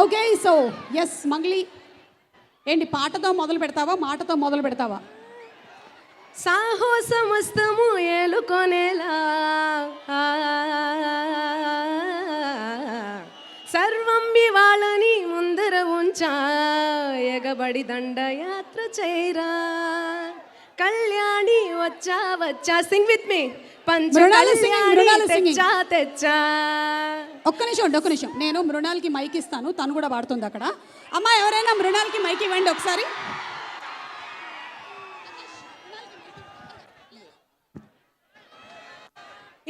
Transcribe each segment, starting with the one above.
Okay so yes Mangli ఏంటి పాటతో మొదలు పెడతావా మాటతో మొదలు పెడతావా? సాహో సమస్తము ఏలుకొనేలా సర్వం వాళ్ళని ముందర ఉంచా ఎగబడి దండయాత్ర చేయరా కళ్యాణి వచ్చా వచ్చా సింగ్ విత్ మీ తెచ్చా తెచ్చా. ఒక్క నిమిషం నేను మృణాల్కి మైక్ ఇస్తాను, తను కూడా పాడుతుంది అక్కడ. అమ్మా ఎవరైనా మృణాల్కి మైక్ ఇవ్వండి ఒకసారి.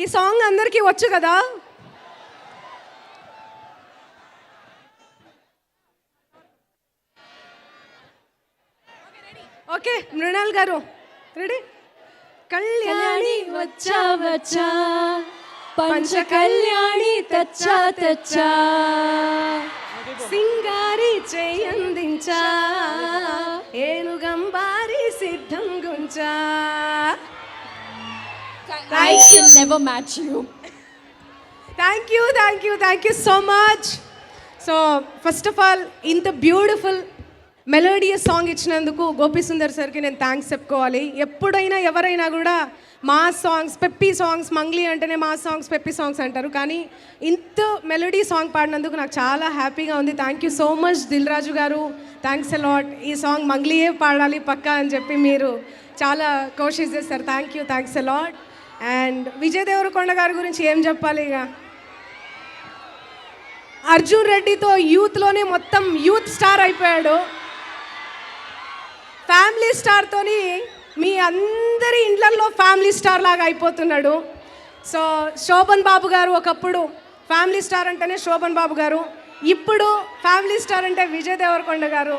ఈ సాంగ్ అందరికీ వచ్చు కదా? ఓకే మృణాల్ గారు రెడీ? కళ్యాణి వచ్చా వచ్చా పంచ కళ్యాణి తెచ్చా తెచ్చా సింగారి చేయందించా ఏనుగంబారి సిద్ధం గుంచా. I can never match you. Thank you so much. So first of all ఇంత బ్యూటిఫుల్ మెలోడియస్ సాంగ్ ఇచ్చినందుకు గోపి సుందర్ సార్కి నేను థ్యాంక్స్ చెప్పుకోవాలి. ఎప్పుడైనా ఎవరైనా కూడా మా సాంగ్స్ పెప్పీ సాంగ్స్ మంగ్లీ అంటేనే మా సాంగ్స్ పెప్పీ సాంగ్స్ అంటారు, కానీ ఇంత మెలోడీ సాంగ్ పాడినందుకు నాకు చాలా హ్యాపీగా ఉంది. Thank you so much Dil Raju గారు, థ్యాంక్స్ అ లాట్. ఈ సాంగ్ మంగ్లీయే పాడాలి పక్కా అని చెప్పి మీరు చాలా కోషిష్ చేస్తారు. Thanks a lot. And Vijay Deverakonda గారి గురించి ఏం చెప్పాలి, ఇక అర్జున్ రెడ్డితో యూత్లోనే మొత్తం యూత్ స్టార్ అయిపోయాడు. ఫ్యామిలీ స్టార్తోని మీ అందరి ఇండ్లల్లో ఫ్యామిలీ స్టార్ లాగా అయిపోతున్నాడు. సో శోభన్ బాబు గారు ఒకప్పుడు ఫ్యామిలీ స్టార్ అంటేనే శోభన్ బాబు గారు, ఇప్పుడు ఫ్యామిలీ స్టార్ అంటే విజయ్ దేవరకొండ గారు.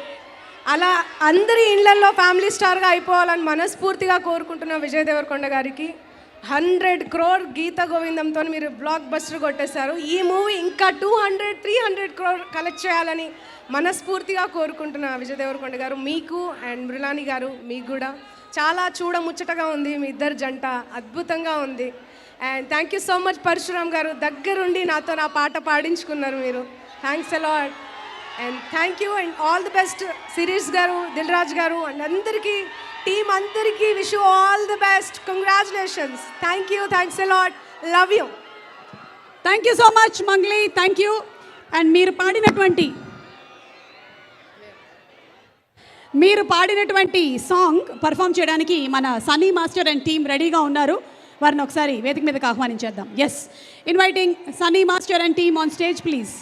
అలా అందరి ఇండ్లల్లో ఫ్యామిలీ స్టార్గా అయిపోవాలని మనస్ఫూర్తిగా కోరుకుంటున్న విజయ్ దేవరకొండ గారికి 100 crore గీత గోవిందంతో మీరు బ్లాక్ బస్టర్ కొట్టేశారు. ఈ మూవీ ఇంకా 200-300 crore కలెక్ట్ చేయాలని మనస్ఫూర్తిగా కోరుకుంటున్న విజయ్ దేవరకొండ గారు, మీకు అండ్ మృణాలి గారు మీకు కూడా చాలా చూడముచ్చటగా ఉంది. మీ ఇద్దరు జంట అద్భుతంగా ఉంది. And thank you so much Parashuram గారు, దగ్గరుండి నాతో నా పాట పాడించుకున్నారు మీరు. Thanks a lot and thank you and all the best Shirish గారు, దిల్ రాజు గారు అండ్ అందరికీ టీమ్ అందరికీ wish you all the best. Congratulations. Thanks a lot. Love you. Thank you so much Mangli, thank you. And మీరు పాడినటువంటి సాంగ్ పర్ఫామ్ చేయడానికి మన Sunny master and team రెడీగా ఉన్నారు. వారిని ఒకసారి వేదిక మీదకి ఆహ్వానించేద్దాం. Yes, inviting Sunny master and team on stage please.